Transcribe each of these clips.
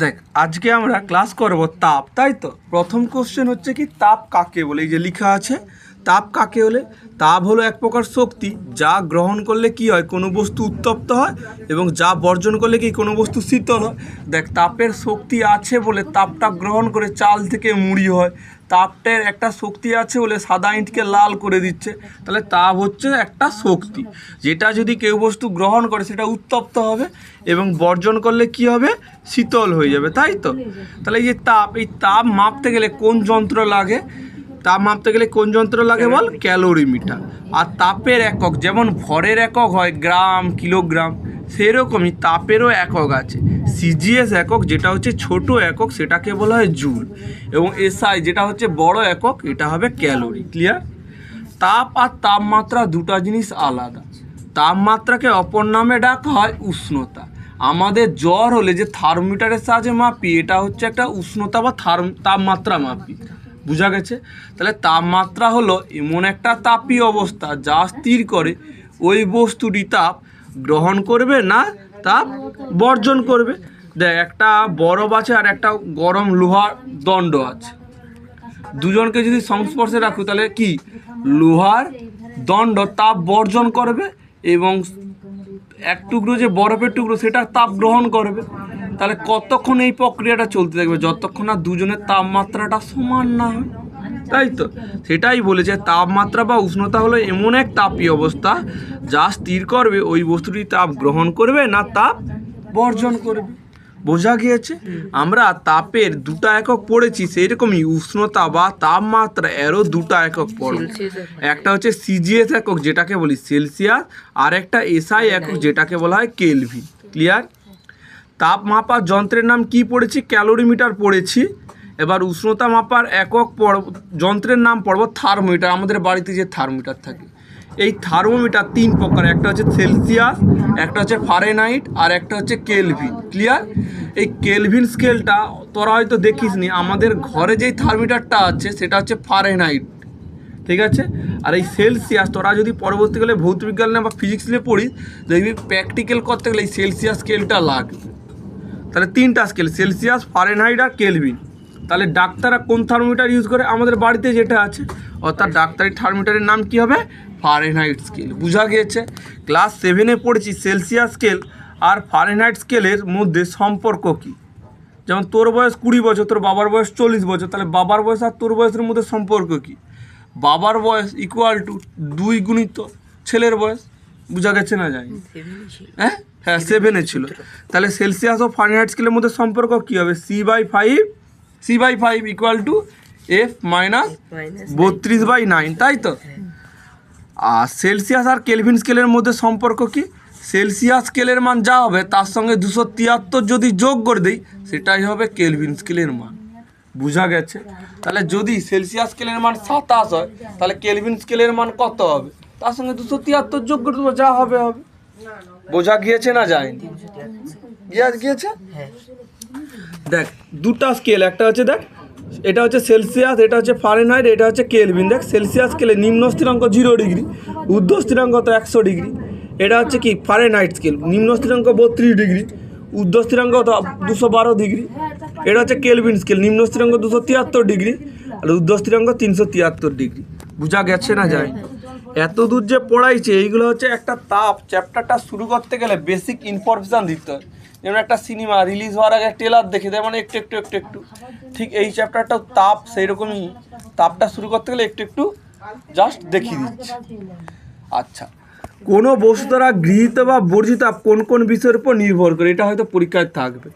দেখ আজকে আমরা ক্লাস করব তাপ, তাই তো। প্রথম কোশ্চেন হচ্ছে কি তাপ কাকে বলে, এই যে লেখা আছে তাপ কাকে বলে। তাপ হলো এক প্রকার শক্তি যা গ্রহণ করলে কি হয়, কোনো বস্তু উত্তপ্ত হয়, এবং যা বর্জন করলে কি কোনো বস্তু শীতল হয়। দেখ তাপের শক্তি আছে বলে তাপটা গ্রহণ করে চাল থেকে মুড়ি হয়। তাপটার একটা শক্তি আছে বলে সাদা ইঁটকে লাল করে দিচ্ছে। তাহলে তাপ হচ্ছে একটা শক্তি, যেটা যদি কেউ বস্তু গ্রহণ করে সেটা উত্তপ্ত হবে এবং বর্জন করলে কি হবে, শীতল হয়ে যাবে, তাই তো। তাহলে এই যে তাপ, এই তাপ মাপতে গেলে কোন যন্ত্র লাগে, তাপ মাপতে গেলে কোন যন্ত্র লাগে বল, ক্যালোরিমিটার। আর তাপের একক যেমন ভরের একক হয় গ্রাম, কিলোগ্রাম, সেরকমই তাপেরও একক আছে। সিজিএস একক যেটা হচ্ছে ছোট একক, সেটাকে বলা হয় জুল, এবং এসআই যেটা হচ্ছে বড় একক, এটা হবে ক্যালোরি। ক্লিয়ার? তাপ আর তাপমাত্রা দুটো জিনিস আলাদা। তাপমাত্রাকে অপর নামে ডাকা হয় উষ্ণতা। আমাদের জ্বর হলে যে থার্মোমিটারের সাহায্যে মাপি, এটা হচ্ছে একটা উষ্ণতা বা তাপমাত্রা মাপি। বোঝা গেছে? তাহলে তাপমাত্রা হলো এমন একটা তাপীয় অবস্থা যা স্থির করে ওই বস্তুটি তাপ গ্রহণ করবে না তাপ বর্জন করবে। দেখ একটা বরফ আছে আর একটা গরম লোহার দণ্ড আছে, দুজনকে যদি সংস্পর্শে রাখো তাহলে কি লোহার দণ্ড তাপ বর্জন করবে এবং এক টুকরো যে বরফের টুকরো সেটা তাপ গ্রহণ করবে। তাহলে কতক্ষণ এই প্রক্রিয়াটা চলতে থাকবে, যতক্ষণ না দুজনের তাপমাত্রাটা সমান না হয়, তাই তো। সেটাই বলেছে তাপমাত্রা বা উষ্ণতা হলো এমন এক তাপীয় অবস্থা যা স্থির করবে ওই বস্তুটি তাপ গ্রহণ করবে না তাপ বর্জন করবে। বোঝা গিয়েছে? আমরা তাপের দুটা একক পড়েছি, সেইরকমই উষ্ণতা বা তাপমাত্রা এরও দুটা একক পড়ব। একটা হচ্ছে সিজিএস একক যেটাকে বলি সেলসিয়াস, আর একটা এসআই একক যেটাকে বলা হয় কেলভিন। ক্লিয়ার? তাপ মাপার যন্ত্রের নাম কি পড়েছি, ক্যালোরিমিটার পড়েছি। এবার উষ্ণতা মাপার একক যন্ত্রের নাম পড়ব থার্মোমিটার। আমাদের বাড়িতে যে থার্মোমিটার থাকে, এই থার্মোমিটার তিন প্রকার, একটা হচ্ছে সেলসিয়াস, একটা হচ্ছে ফারেনহাইট, আর একটা হচ্ছে কেলভিন। ক্লিয়ার? এই কেলভিন স্কেলটা তোরা হয়তো দেখিস নি, আমাদের ঘরে যেই থার্মোমিটারটা আছে সেটা হচ্ছে ফারেনহাইট, ঠিক আছে। আর এই সেলসিয়াস তোরা যদি পরবর্তীকালে ভৌতবিজ্ঞান বা ফিজিক্স নিয়ে পড়িস, দেখবি প্র্যাকটিক্যাল করতে গেলে এই সেলসিয়াস স্কেলটা লাগবে। তাহলে তিনটা স্কেল, সেলসিয়াস, ফারেনহাইট আর কেলভিন। তাহলে ডাক্তাররা কোন থার্মোমিটার ইউজ করে, আমাদের বাড়িতে যেটা আছে, অর্থাৎ ডাক্তারি থার্মোমিটারের নাম কি হবে, ফারেনহাইট স্কেল। বোঝা গিয়েছে? ক্লাস 7-এ পড়েছি সেলসিয়াস স্কেল আর ফারেনহাইট স্কেলের মধ্যে সম্পর্ক কী। যেমন তোর বয়স 20 বছর, তোর বাবার বয়স 40 বছর, তাহলে বাবার বয়স আর তোর বয়সের মধ্যে সম্পর্ক কী, বাবার বয়স ইকুয়াল টু 2 গুণিত ছেলের বয়স। বোঝা গেছে না? জানি হ্যাঁ 7-এ ছিল। তাহলে সেলসিয়াস ও ফারেনহাইট স্কেলের মধ্যে সম্পর্ক কী হবে, C/5 equal to F minus 32/9, তাই তো। আর সেলসিয়াস আর কেলভিন স্কেলের মধ্যে সম্পর্ক কি, সেলসিয়াস স্কেলের মান যা হবে তার সঙ্গে 273 যদি যোগ করে দিই, সেটাই হবে কেলভিন স্কেলের মান। বোঝা গেছে? তাহলে যদি সেলসিয়াস স্কেলের মান 27 হয়, তাহলে কেলভিন স্কেলের মান কত হবে, তার সঙ্গে 273 যোগ করে দেবো, যা হবে হবে। বোঝা গিয়েছে না যায়নি? গিয়েছে? দেখ দুটা স্কেল, একটা হচ্ছে দেখ এটা হচ্ছে সেলসিয়াস, এটা হচ্ছে ফারেনহাইট, এটা হচ্ছে কেলভিন। দেখ সেলসিয়াস স্কেলে নিম্ন স্থিরাঙ্ক 0 ডিগ্রি, ঊর্ধ্ব স্থিরাঙ্ক তো 100 ডিগ্রি। এটা হচ্ছে কি ফারেনহাইট স্কেল, নিম্ন স্থিরাঙ্ক 32 ডিগ্রি, ঊর্ধ্ব স্থিরাঙ্ক 212 ডিগ্রি। এটা হচ্ছে কেলভিন স্কেল, নিম্ন স্থিরাঙ্ক 273 ডিগ্রি আর ঊর্ধ্ব স্থিরাঙ্ক 373 ডিগ্রি। বোঝা গেছে না যায়? এত দূর যে পড়াইছে এইগুলো হচ্ছে একটা তাপ চ্যাপ্টারটা শুরু করতে গেলে বেসিক ইনফরমেশান দিতে হয়। যেমন একটা সিনেমা রিলিজ হওয়ার আগে ট্রেলার দেখে দেয়, মানে একটু একটু একটু একটু, ঠিক এই চ্যাপ্টারটাও তাপ সেই রকমই। তাপটা শুরু করতে গেলে একটু একটু জাস্ট দেখিয়ে দিচ্ছে। আচ্ছা, কোনো বস্তু দ্বারা গৃহীত বা বর্জিত তাপ কোন কোন বিষয়ের উপর নির্ভর করে, এটা হয়তো পরীক্ষায় থাকবে।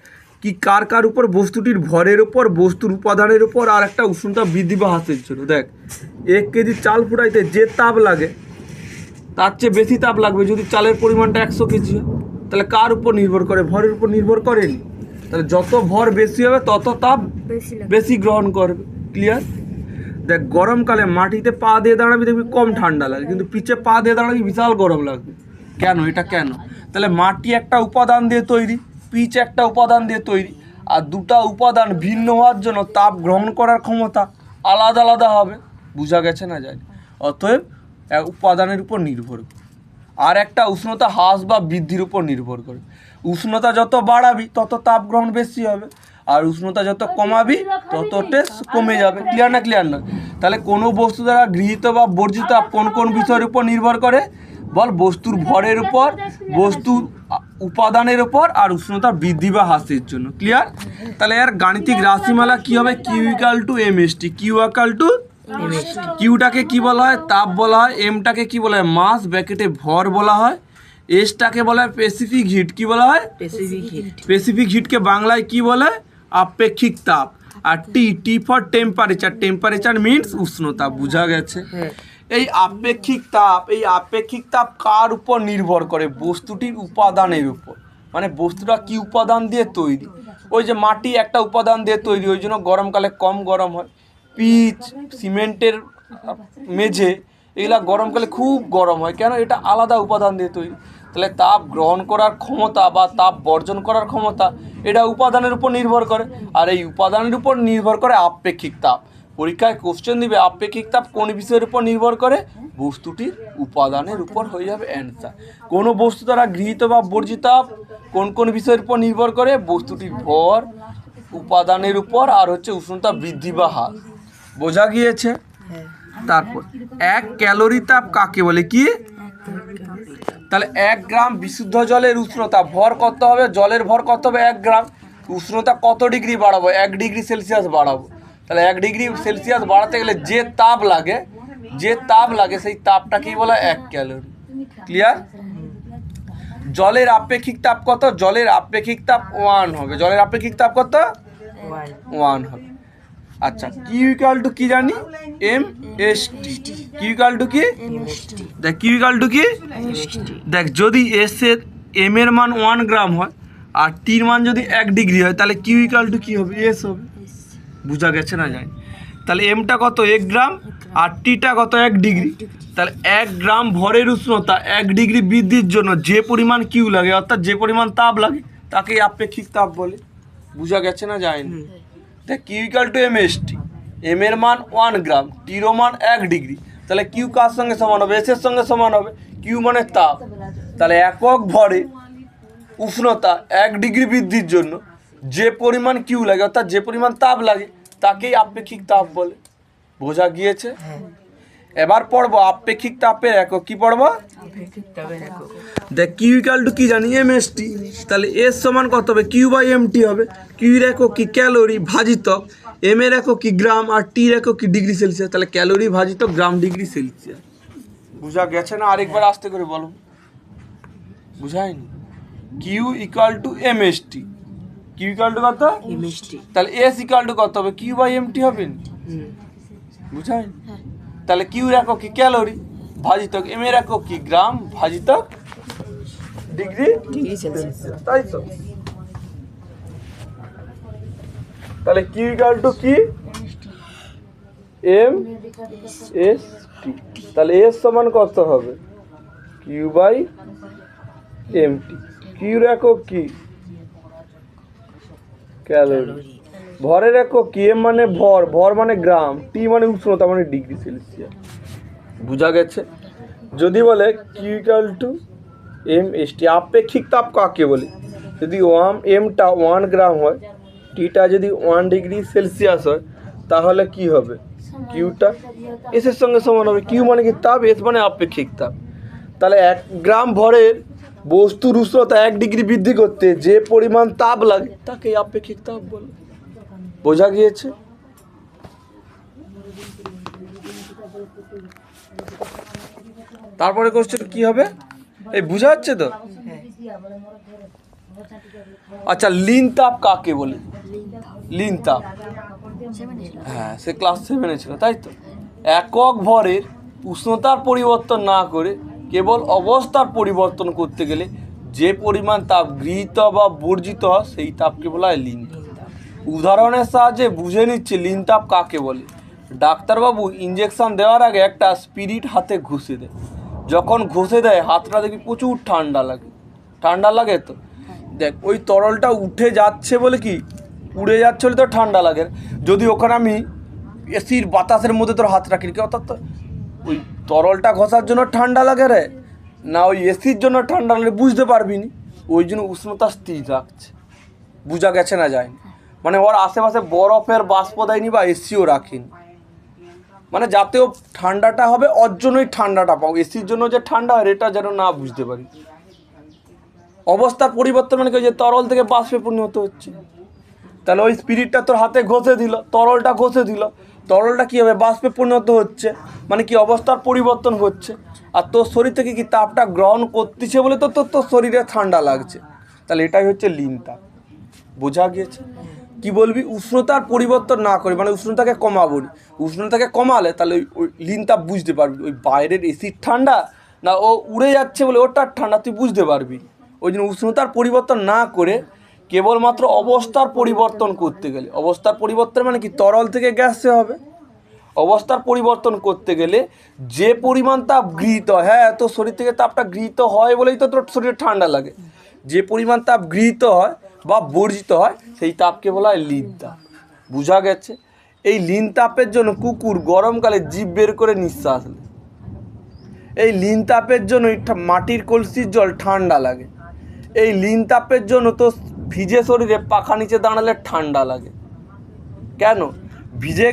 কি কার কার উপর, বস্তুটির ভরের উপর, বস্তুর উপাদানের উপর, আর একটা উষ্ণতা বৃদ্ধি বা হ্রাসের জন্য। দেখ 1 কেজি চাল ফুটাইতে যে তাপ লাগে তার চেয়ে বেশি তাপ লাগবে যদি চালের পরিমাণটা 100 কেজি হয়। তাহলে কার উপর নির্ভর করে, ভরের উপর নির্ভর করেনি। তাহলে যত ভর বেশি হবে তত তাপ বেশি গ্রহণ করবে। ক্লিয়ার? দেখ গরমকালে মাটিতে পা দিয়ে দাঁড়াবি, দেখবি কম ঠান্ডা লাগে, কিন্তু পিচে পা দিয়ে দাঁড়াবি বিশাল গরম লাগবে। কেন? এটা কেন? তাহলে মাটি একটা উপাদান দিয়ে তৈরি, পিচ একটা উপাদান দিয়ে তৈরি, আর দুটা উপাদান ভিন্ন হওয়ার জন্য তাপ গ্রহণ করার ক্ষমতা আলাদা আলাদা হবে। বোঝা গেছে না যায়? অতএব উপাদানের উপর নির্ভর করে। আর একটা উষ্ণতা হ্রাস বা বৃদ্ধির উপর নির্ভর করে। উষ্ণতা যত বাড়াবি তত তাপ গ্রহণ বেশি হবে, আর উষ্ণতা যত কমাবি তত টেস্ট কমে যাবে। ক্লিয়ার না? ক্লিয়ার না? তাহলে কোনো বস্তু দ্বারা গৃহীত বা বর্জিত তাপ কোন কোন বিষয়ের উপর নির্ভর করে? বল, বস্তুর ভরের উপর, বস্তুর উপাদানের উপর, আর উষ্ণতা বৃদ্ধি বা হ্রাসের জন্য। ক্লিয়ার? তাহলে এর গাণিতিক রাশিমালা কি হবে? Q equal to M S T. Q equal to কিউটাকে কি বলা হয়? তাপ বলা হয়। এমটাকে কি বলা হয়? মাস ব্র্যাকেটে ভর বলা হয়। এসটাকে বলা হয় স্পেসিফিক হিট। কি বলা হয়? স্পেসিফিক হিটকে বাংলায় কি বলে? আপেক্ষিক তাপ। আর T for temperature. Temperature means উষ্ণতা। বোঝা গেছে? এই আপেক্ষিক তাপ কার উপর নির্ভর করে? বস্তুটির উপাদানের উপর। মানে বস্তুটা কি উপাদান দিয়ে তৈরি? ওই যে মাটি একটা উপাদান দিয়ে তৈরি, ওই জন্য গরমকালে কম গরম হয়। পিচ, সিমেন্টের মেঝে, এগুলা গরমকালে খুব গরম হয়। কেন? এটা আলাদা উপাদান দিয়ে তৈরি। তাহলে তাপ গ্রহণ করার ক্ষমতা বা তাপ বর্জন করার ক্ষমতা, এটা উপাদানের উপর নির্ভর করে। আর এই উপাদানের উপর নির্ভর করে আপেক্ষিক তাপ। পরীক্ষায় কোশ্চেন দিবে আপেক্ষিক তাপ কোন বিষয়ের উপর নির্ভর করে? বস্তুটির উপাদানের উপর হয়ে যাবে অ্যান্সার। কোনো বস্তু দ্বারা গৃহীত বা বর্জিত তাপ কোন কোন বিষয়ের উপর নির্ভর করে? বস্তুটির ভর, উপাদানের উপর, আর হচ্ছে উষ্ণতা বৃদ্ধি বা হ্রাস। বোঝা গিয়েছে? তারপর 1 ক্যালোরি তাপ কাকে বলে? কি? তাহলে 1 গ্রাম বিশুদ্ধ জলের উষ্ণতা, ভর কত হবে? জলের ভর কত হবে? 1 গ্রাম। উষ্ণতা কত ডিগ্রি বাড়াবো? 1 ডিগ্রি সেলসিয়াস বাড়াবো। তাহলে 1 ডিগ্রি সেলসিয়াস বাড়াতে গেলে যে তাপ লাগে সেই তাপটা কি বলা? 1 ক্যালোরি। ক্লিয়ার? জলের আপেক্ষিক তাপ কত? জলের আপেক্ষিক তাপ 1 হবে। জলের আপেক্ষিক তাপ কত? 1 হবে। আচ্ছা, কিউ ইকুয়াল টু কি জানি? M S T. Q equal to কি? দেখ, কিউ ইকুয়াল টু কি? দেখ, যদি এস এর এম এর মান 1 গ্রাম হয় আর টির মান যদি 1 ডিগ্রি হয়, তাহলে কিউ ইকুয়াল টু কি হবে? এস হবে। বোঝা গেছে না? জানি। তাহলে এমটা কত? 1 গ্রাম, আর টিটা কত? 1 ডিগ্রি। তাহলে 1 গ্রাম ভরের উষ্ণতা 1 ডিগ্রি বৃদ্ধির জন্য যে পরিমাণ কিউ লাগে, অর্থাৎ যে পরিমাণ তাপ লাগে, তাকেই আপেক্ষিক তাপ বলে। বোঝা গেছে না? যায়নি? দেখ, Q equal to M S T. M এর মান 1 গ্রাম, টিরও মান 1 ডিগ্রি। তাহলে কিউ কার সঙ্গে সমান হবে? এস এর সঙ্গে সমান হবে। কিউ মানে তাপ। তাহলে একক ভরে উষ্ণতা 1 ডিগ্রি বৃদ্ধির জন্য যে পরিমাণ কিউ লাগে, অর্থাৎ যে পরিমাণ তাপ লাগে, তাকেই আপেক্ষিক তাপ বলে। বোঝা গিয়েছে? এবার পড়বো আপেক্ষিক তাপের একক। কি পড়বো? দেখ, কিউ ইকুয়াল টু কি জানি? M S T. তাহলে এস সমান কত হবে? কিউ বাই এম টি হবে। কিউর একক কি? ক্যালোরি ভাজিত এম এর একক কি? গ্রাম, আর টির একক কি? Degree Celsius. তাহলে ক্যালোরি ভাজিত গ্রাম ডিগ্রি সেলসিয়াস। বুঝা গেছে না? আরেকবার আস্তে করে বলো। বুঝায়নি? Q equal to M S T. Q equal to কত? M S T. তাহলে এস ইকুয়াল টু কত হবে? কিউ বাই এম টি হবে। বুঝায়নি? তাহলে কিউর একক কি? ক্যালোরি ভাজিত এম এর একক কি? গ্রাম ভাজিত ডিগ্রি সেলসিয়াস। তাই তো? তাহলে কিউ ইকুয়াল টু কি? M S T. তাহলে এস সমান কত হবে? Q by M T. কিউর একক কি? ক্যালোরি। ভরের একক কি? এম মানে ভর, ভর মানে গ্রাম, টি মানে উষ্ণতা মানে ডিগ্রি সেলসিয়াস। বুঝা গেছে? যদি বলে Q equal to M S T, আপেক্ষিক তাপ কাকে বলে? যদি এমটা 1 গ্রাম হয়, টিটা যদি 1 ডিগ্রি সেলসিয়াস হয়, তাহলে কি হবে? কিউটা এস এর সঙ্গে সমান হবে। কিউ মানে কি? তাপ, এস মানে আপেক্ষিক তাপ। তাহলে 1 গ্রাম ভরের বস্তুর উষ্ণতা 1 ডিগ্রি বৃদ্ধি করতে যে পরিমাণ তাপ লাগে, তাকে আপেক্ষিক তাপ বলে। বোঝা গিয়েছে? তারপরে কোশ্চেন কি হবে? এই বুঝা যাচ্ছে তো? আচ্ছা, লিন তাপ কাকে বলে? লিন তাপ, হ্যাঁ, সে ক্লাস 7-এ ছিল, তাই তো? একক ভরের উষ্ণতার পরিবর্তন না করে কেবল অবস্থার পরিবর্তন করতে গেলে যে পরিমাণ তাপ গৃহীত বা বর্জিত হয়, সেই তাপকে বলা হয় লিন তাপ। উদাহরণের সাহায্যে বুঝে নিচ্ছে লিন তাপ কাকে বলে। ডাক্তারবাবু ইঞ্জেকশন দেওয়ার আগে একটা স্পিরিট হাতে ঘষে দেয়। যখন ঘষে দেয়, হাতটা দেখি প্রচুর ঠান্ডা লাগে। ঠান্ডা লাগে তো? দেখ, ওই তরলটা উঠে যাচ্ছে বলে কি, উড়ে যাচ্ছে বলে তো ঠান্ডা লাগে। যদি ওখানে আমি এসির বাতাসের মধ্যে তোর হাত রাখি, অর্থাৎ ওই তরলটা ঘষার জন্য ঠান্ডা লাগে রে, না ওই এসির জন্য ঠান্ডা লাগলে বুঝতে পারবি নি। ওই জন্য উষ্ণতা স্থির রাখছে। বুঝা গেছে না? যায়নি? মানে ওর আশেপাশে বরফের বাষ্প দেয়নি বা এসিও রাখেনি, মানে যাতেও ঠান্ডাটা হবে ওর জন্যই ঠান্ডাটা পাও, এসির জন্য যে ঠান্ডা হয় এটা যেন না বুঝতে পারি। অবস্থার পরিবর্তন মানে কি, যে তরল থেকে বাষ্পে পরিণত হচ্ছে, তাহলে ওই স্পিরিটটা তোর হাতে ঘষে দিল, তরলটা ঘষে দিল, তরলটা কী হবে বাষ্পে পরিণত হচ্ছে, মানে কি অবস্থার পরিবর্তন হচ্ছে, আর তোর শরীর থেকে কি তাপটা গ্রহণ করতেছে বলে তো তোর শরীরে ঠান্ডা লাগছে, তাহলে এটাই হচ্ছে লীন তাপ। বোঝা গিয়েছে? কি বলবি, উষ্ণতার পরিবর্তন না করি, মানে উষ্ণতাকে কমাবো, উষ্ণতাকে কমালে তাহলে ওই লীন তাপ বুঝতে পারবি, ওই বাইরের এসির ঠান্ডা না ও উড়ে যাচ্ছে বলে ওটার ঠান্ডা তুই বুঝতে পারবি। ওই জন্য উষ্ণতার পরিবর্তন না করে কেবলমাত্র অবস্থার পরিবর্তন করতে গেলে, অবস্থার পরিবর্তন মানে কি তরল থেকে গ্যাসে হবে, অবস্থার পরিবর্তন করতে গেলে যে পরিমাণ তাপ গৃহীত হয়, হ্যাঁ তোর শরীর থেকে তাপটা গৃহীত হয় বলেই তো তোর শরীরে ঠান্ডা লাগে, যে পরিমাণ তাপ গৃহীত হয় বা বর্জিত হয় সেই তাপকে বলা হয় লীন তাপ। বোঝা গেছে? এই লীন তাপের জন্য কুকুর গরমকালে জিভ বের করে নিঃশ্বাস নেয়, এই লীন তাপের জন্য মাটির কলসির জল ঠান্ডা লাগে, এই লীন তাপের জন্য তো ভিজে শরীরে পাখা নিচে দাঁড়ালে ঠান্ডা লাগে। কেন? ভিজে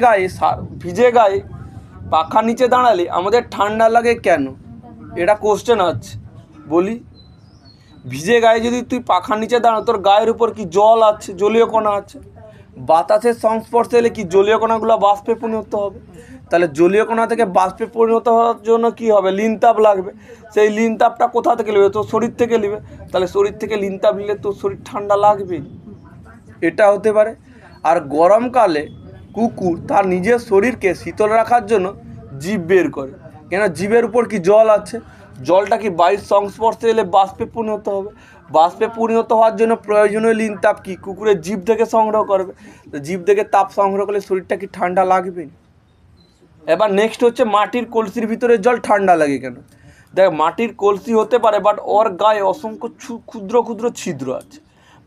গায়ে পাখা নিচে দাঁড়ালে আমাদের ঠান্ডা লাগে কেন? এটা কোশ্চেন আছে, বলি। ভিজে গায়ে যদি তুই পাখার নিচে দাঁড়া, তোর গায়ের উপর কি জল আছে, জলীয় কণা আছে, বাতাসের সংস্পর্শে এলে কি জলীয় কণাগুলো বাষ্পে পরিণত হবে, তাহলে জলীয় কণা থেকে বাষ্পে পরিণত হওয়ার জন্য কি হবে, লীন তাপ লাগবে, সেই লীন তাপটা কোথা থেকে নেবে, তোর শরীর থেকে নেবে, তাহলে শরীর থেকে লীন তাপ নিলে তোর শরীর ঠান্ডা লাগবে, এটা হতে পারে। আর গরমকালে কুকুর তার নিজের শরীরকে শীতল রাখার জন্য জিভ বের করে, কেন জিভের উপর কি জল আছে, জলটা কি বায়ুর সংস্পর্শে এলে বাষ্পে পরিণত হবে, বাষ্পে পরিণত হওয়ার জন্য প্রয়োজনীয় লীন তাপ কি কুকুরের জিভ থেকে সংগ্রহ করবে, তো জিভ থেকে তাপ সংগ্রহ করলে শরীরটা কি ঠান্ডা লাগবে। এবার নেক্সট হচ্ছে মাটির কলসির ভিতরে জল ঠান্ডা লাগে কেন? দেখ, মাটির কলসি হতে পারে বাট ওর গায়ে অসংখ্য ক্ষুদ্র ক্ষুদ্র ছিদ্র আছে,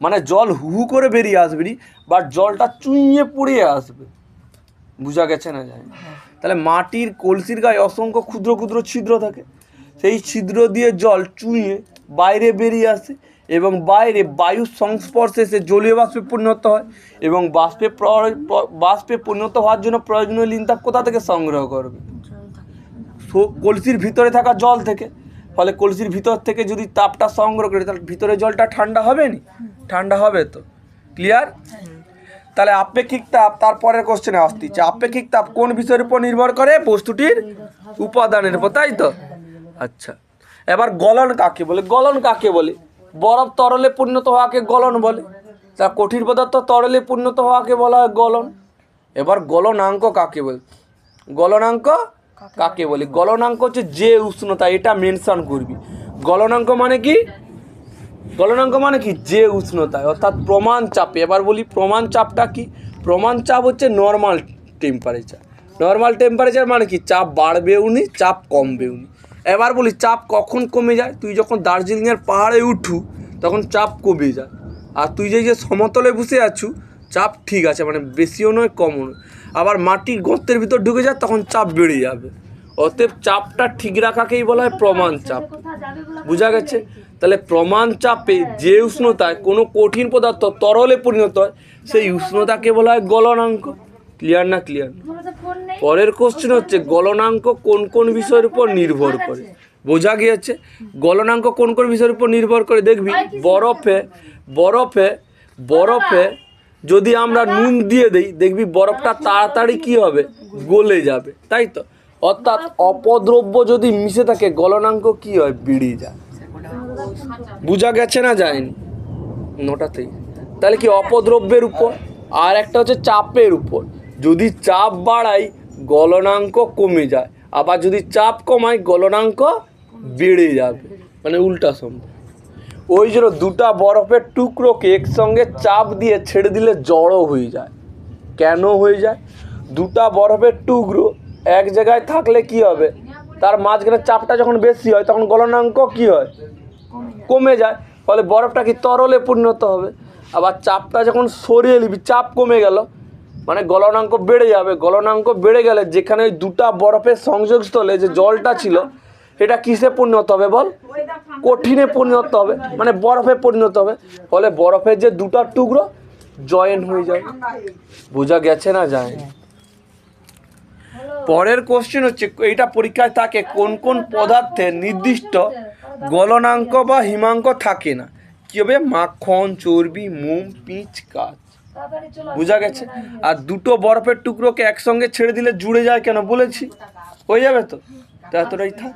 মানে জল হু হু করে বেরিয়ে আসবে নি, বাট জলটা চুইয়ে পুড়িয়ে আসবে। বোঝা গেছে না যায়? তাহলে মাটির কলসির গায়ে অসংখ্য ক্ষুদ্র ক্ষুদ্র ছিদ্র থাকে, সেই ছিদ্র দিয়ে জল চুইয়ে বাইরে বেরিয়ে আসে এবং বাইরে বায়ুর সংস্পর্শে এসে জলীয় বাষ্পে পরিণত হয় এবং বাষ্পে পরিণত হওয়ার জন্য প্রয়োজনীয় লীন তাপ কোথা থেকে সংগ্রহ করবে, কলসির ভিতরে থাকা জল থেকে। ফলে কলসির ভিতর থেকে যদি তাপটা সংগ্রহ করে তাহলে ভিতরে জলটা ঠান্ডা হবে নি? ঠান্ডা হবে তো। ক্লিয়ার? তাহলে আপেক্ষিক তাপ তারপরের কোশ্চেনে আসতেছে, আপেক্ষিক তাপ কোন বিষয়ের উপর নির্ভর করে, বস্তুটির উপাদানের উপর, তাই তো? আচ্ছা, এবার গলন কাকে বলে? গলন কাকে বলে? বরফ তরলে পরিণত হওয়াকে গলন বলে, তা কঠিন পদার্থ তরলে পরিণত হওয়াকে বলা হয় গলন। এবার গলনাঙ্ক কাকে বলে? গলনাঙ্ক কাকে বলে? গলনাঙ্ক হচ্ছে যে উষ্ণতা, এটা মেনশন করবি। গলনাঙ্ক মানে কি? গলনাঙ্ক মানে কি? যে উষ্ণতায়, অর্থাৎ প্রমাণ চাপে। এবার বলি প্রমাণ চাপটা কি? প্রমাণ চাপ হচ্ছে নর্মাল টেম্পারেচার। নর্মাল টেম্পারেচার মানে কি? চাপ বাড়বেও নি, চাপ কমবেও নি। এবার বলি চাপ কখন কমে যায়? তুই যখন দার্জিলিংয়ের পাহাড়ে উঠু তখন চাপ কমে যায়, আর তুই যে সমতলে বসে আছু চাপ ঠিক আছে, মানে বেশিও নয় কমও নয়। আবার মাটির গর্তের ভিতর ঢুকে যায় তখন চাপ বেড়ে যাবে। অতএব চাপটা ঠিক রাখাকেই বলা হয় প্রমাণ চাপ। বোঝা গেছে? তাহলে প্রমাণ চাপে যে উষ্ণতায় কোনো কঠিন পদার্থ তরলে পরিণত হয় সেই উষ্ণতাকে বলা হয় গলনাঙ্ক। ক্লিয়ার না? ক্লিয়ার। পরের কোশ্চেন হচ্ছে গলনাঙ্ক কোন কোন বিষয়ের উপর নির্ভর করে? বোঝা গিয়েছে? গলনাঙ্ক কোন কোন বিষয়ের উপর নির্ভর করে দেখবি। বরফে যদি আমরা নুন দিয়ে দিই দেখবি বরফটা তাড়াতাড়ি কি হবে, গলে যাবে, তাই তো? অর্থাৎ অপদ্রব্য যদি মিশে থাকে গলনাঙ্ক কি হয়, বেড়ে যায়। বোঝা গেছে না যায়নি? নোটাতেই। তাহলে কি অপদ্রব্যের উপর, আর একটা হচ্ছে চাপের উপর। যদি চাপ বাড়াই গলনাঙ্ক কমে যায়, আবার যদি চাপ কমাই গলনাঙ্ক বেড়ে যাবে, মানে উল্টা সম্ভব। ওই জন্য দুটা বরফের টুকরোকে একসঙ্গে চাপ দিয়ে ছেড়ে দিলে জড়ো হয়ে যায়। কেন হয়ে যায়? দুটা বরফের টুকরো এক জায়গায় থাকলে কি হবে, তার মাঝখানে চাপটা যখন বেশি হয় তখন গলনাঙ্ক কি হয়, কমে যায়। ফলে বরফটা কি তরলে পরিণত হবে। আবার চাপটা যখন সরিয়ে নিবি, চাপ কমে গেল মানে গলনাঙ্ক বেড়ে যাবে। গলনাঙ্ক বেড়ে গেলে যেখানে ওই দুটা বরফের সংযোগস্থলে যে জলটা ছিল এটা কিসে পরিণত হবে বল, কঠিনে পরিণত হবে, মানে বরফে পরিণত হবে। ফলে বরফের যে দুটা টুকরো জয়েন হয়ে যাবে। বোঝা গেছে না যায়? পরের কোশ্চেন হচ্ছে, এইটা পরীক্ষায় থাকে, কোন কোন পদার্থের নির্দিষ্ট গলনাঙ্ক বা হিমাঙ্ক থাকে না? কি হবে? মাখন, চর্বি, মোম, পিচ, কাঁচ। বোঝা গেছে? আর দুটো বরফের টুকরোকে একসঙ্গে ছেড়ে দিলে জুড়ে যায় কেন বলেছি, হয়ে যাবে তো? এতটাই থাক।